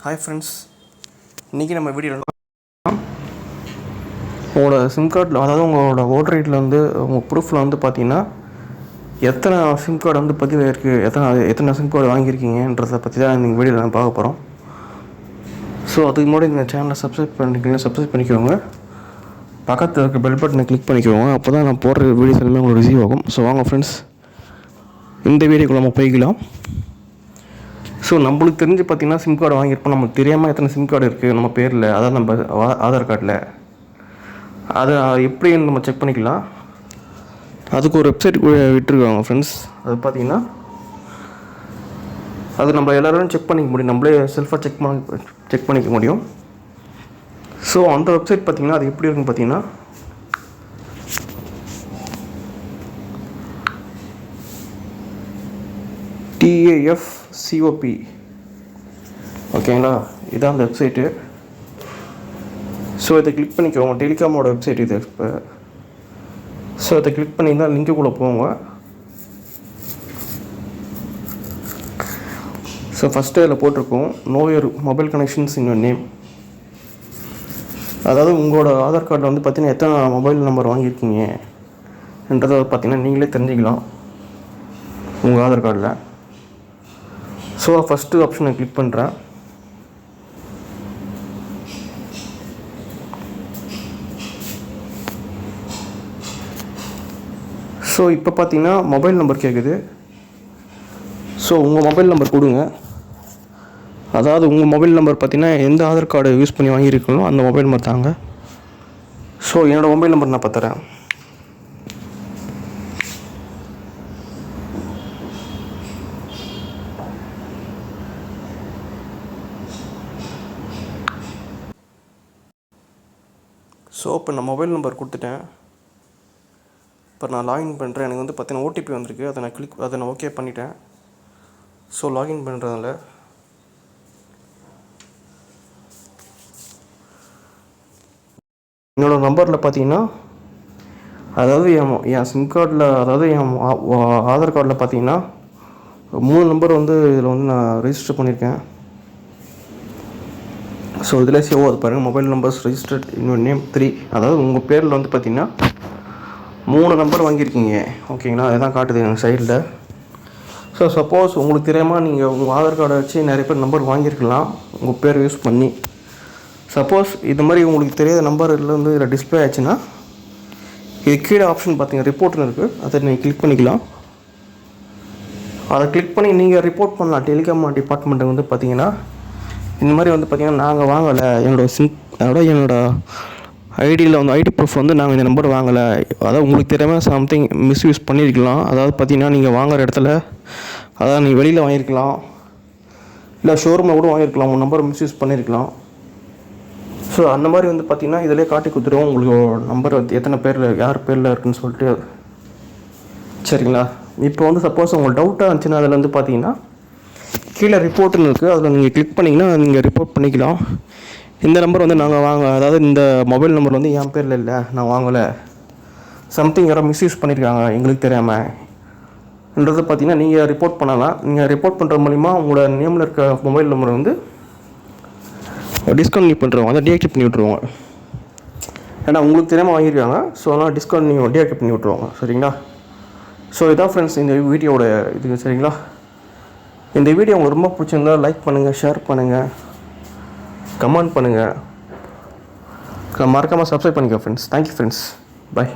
Hi friends, இன்றைக்கி நம்ம வீடியோவில் உங்களோட சிம் கார்டில், அதாவது உங்களோட ஓட்டர் ஐடியில் வந்து உங்கள் ப்ரூஃபில் வந்து பார்த்தீங்கன்னா எத்தனை சிம் கார்டு வந்து பதிவு இருக்குது, எத்தனை சிம் கார்டு வாங்கியிருக்கீங்கன்றதை பற்றி தான் இந்த வீடியோவில் நான் பார்க்க போகிறோம். ஸோ அதுக்கு முன்னாடி இந்த சேனலை சப்ஸ்கிரைப் பண்ணிக்கோங்க. பக்கத்தில் இருக்க பெல் பட்டனை கிளிக் பண்ணிக்கோங்க. அப்போ தான் நான் போடுற வீடியோஸ் எல்லாமே உங்களுக்கு ரிசீவ் ஆகும். ஸோ வாங்க ஃப்ரெண்ட்ஸ், இந்த வீடியோக்குள்ள நம்ம போய்க்கலாம். ஸோ நம்மளுக்கு தெரிஞ்சு பார்த்திங்கன்னா சிம் கார்டு வாங்கியிருப்போம். நமக்கு தெரியாமல் எத்தனை சிம் கார்டு இருக்குது நம்ம பேரில், அதாவது நம்ம ஆதார் கார்டில், அதை எப்படின்னு நம்ம செக் பண்ணிக்கலாம். அதுக்கு ஒரு வெப்சைட் விட்டுருக்காங்க ஃப்ரெண்ட்ஸ். அது பார்த்திங்கன்னா அது நம்ம எல்லோரும் செக் பண்ணிக்க முடியும், நம்மளே செல்ஃபாக செக் பண்ணிக்க முடியும். ஸோ அந்த வெப்சைட் பார்த்திங்கன்னா அது எப்படி இருக்குன்னு பார்த்திங்கன்னா, TAFCOP, ஓகேங்களா? இதான் அந்த வெப்சைட்டு. ஸோ இதை கிளிக் பண்ணிக்கோங்க. டெலிகாமோட வெப்சைட் இது. இப்போ ஸோ இதை கிளிக் பண்ணிங்கன்னா லிங்க்குள்ளே போங்க. ஸோ ஃபஸ்ட்டு அதில் போட்டிருக்கோம், no your mobile connections in your name. அதாவது உங்களோட ஆதார் கார்டில் வந்து பார்த்திங்கன்னா எத்தனை மொபைல் நம்பர் வாங்கியிருக்கீங்கன்றதை பார்த்திங்கன்னா நீங்களே தெரிஞ்சுக்கலாம் உங்கள் ஆதார் கார்டில். ஸோ ஃபஸ்ட்டு ஆப்ஷனை கிளிக் பண்ணுறேன். ஸோ இப்போ பார்த்தீங்கன்னா மொபைல் நம்பர் கேட்குது. ஸோ உங்கள் மொபைல் நம்பர் கொடுங்க. அதாவது உங்கள் மொபைல் நம்பர் பார்த்தீங்கன்னா எந்த ஆதார் கார்டு யூஸ் பண்ணி வாங்கியிருக்கணும் அந்த மொபைல் நம்பர் தாங்க. ஸோ என்னோடய மொபைல் நம்பர் நான் பார்த்துறேன். ஸோ இப்போ நான் மொபைல் நம்பர் கொடுத்துட்டேன். இப்போ நான் லாகின் பண்ணுறேன். எனக்கு வந்து பார்த்தீங்கன்னா OTP வந்திருக்கு. அதை நான் ஓகே பண்ணிட்டேன். ஸோ லாகின் பண்ணுறதில்ல. என்னோடய நம்பரில் பார்த்தீங்கன்னா, அதாவது என் சிம் கார்டில், அதாவது என் ஆதார் கார்டில் பார்த்தீங்கன்னா 3 நம்பர் வந்து இதில் வந்து நான் ரெஜிஸ்டர் பண்ணியிருக்கேன். ஸோ இதில் சேவ் ஆகுது பாருங்கள், மொபைல் நம்பர்ஸ் ரெஜிஸ்டர்ட் இன்னொரு நேம் 3. அதாவது உங்கள் பேரில் வந்து பார்த்திங்கன்னா 3 நம்பர் வாங்கியிருக்கீங்க, ஓகேங்களா? அதுதான் காட்டுது எங்கள் சைடில். ஸோ சப்போஸ் உங்களுக்கு தெரியாமல் நீங்கள் உங்கள் ஆதார் கார்டை வச்சு நிறைய பேர் நம்பர் வாங்கியிருக்கலாம் உங்கள் பேர் யூஸ் பண்ணி. சப்போஸ் இது மாதிரி உங்களுக்கு தெரியாத நம்பர் வந்து இதில் டிஸ்பிளே ஆச்சுன்னா, இது கீழே ஆப்ஷன் பார்த்தீங்க ரிப்போர்ட்னு இருக்குது, அதை நீங்கள் கிளிக் பண்ணிக்கலாம். அதை கிளிக் பண்ணி நீங்கள் ரிப்போர்ட் பண்ணலாம். டெலிகாம் டிபார்ட்மெண்ட்டுக்கு வந்து பார்த்திங்கன்னா இந்த மாதிரி வந்து பார்த்திங்கன்னா நாங்கள் வாங்கலை, என்னோடய ஐடியில் வந்து ஐடி ப்ரூஃப் வந்து நாங்கள் இந்த நம்பர் வாங்கலை, அதாவது உங்களுக்கு தெரியாமல் சம்திங் மிஸ்யூஸ் பண்ணியிருக்கலாம். அதாவது பார்த்திங்கன்னா நீங்கள் வாங்குகிற இடத்துல, அதாவது நீங்கள் வெளியில் வாங்கியிருக்கலாம், இல்லை ஷோரூமில் கூட வாங்கியிருக்கலாம், உங்கள் நம்பர் மிஸ்யூஸ் பண்ணியிருக்கலாம். ஸோ அந்த மாதிரி வந்து பார்த்திங்கன்னா இதிலே காட்டி கொடுத்துருவோம் உங்களுக்கு நம்பர் எத்தனை பேரில் யார் பேரில் இருக்குதுன்னு சொல்லிட்டு, சரிங்களா? இப்போ வந்து சப்போஸ் உங்களுக்கு டவுட்டாக இருந்துச்சுன்னா அதில் வந்து பார்த்திங்கன்னா கீழே ரிப்போர்ட்டுன்னு இருக்குது, அதில் நீங்கள் கிளிக் பண்ணிங்கன்னா நீங்கள் ரிப்போர்ட் பண்ணிக்கலாம். இந்த நம்பர் வந்து அதாவது இந்த மொபைல் நம்பர் வந்து என் பேரில் இல்லை, நான் வாங்கலை, சம்திங் யாரோ மிஸ்யூஸ் பண்ணியிருக்காங்க எங்களுக்கு தெரியாமல்ன்றது பார்த்திங்கன்னா நீங்கள் ரிப்போர்ட் பண்ணலாம். நீங்கள் ரிப்போர்ட் பண்ணுற மூலிமா உங்களோட நேமில் இருக்க மொபைல் நம்பரை வந்து டிஸ்கண்டினியூ பண்ணுறவங்க, அதை டீஆக்டிவேட் பண்ணி விட்ருவாங்க. ஏன்னா உங்களுக்கு தெரியாமல் வாங்கியிருக்காங்க. ஸோ அதனால் டீஆக்டிவேட் பண்ணி விட்ருவாங்க, சரிங்களா? ஸோ இதான் ஃப்ரெண்ட்ஸ் இந்த வீடியோட இது, சரிங்களா? இந்த வீடியோ உங்களுக்கு ரொம்ப பிடிச்சிருந்தா லைக் பண்ணுங்கள், ஷேர் பண்ணுங்கள், கமெண்ட் பண்ணுங்கள், மறக்காமல் சப்ஸ்கிரைப் பண்ணிக்கோ ஃப்ரெண்ட்ஸ். Thank you friends, by.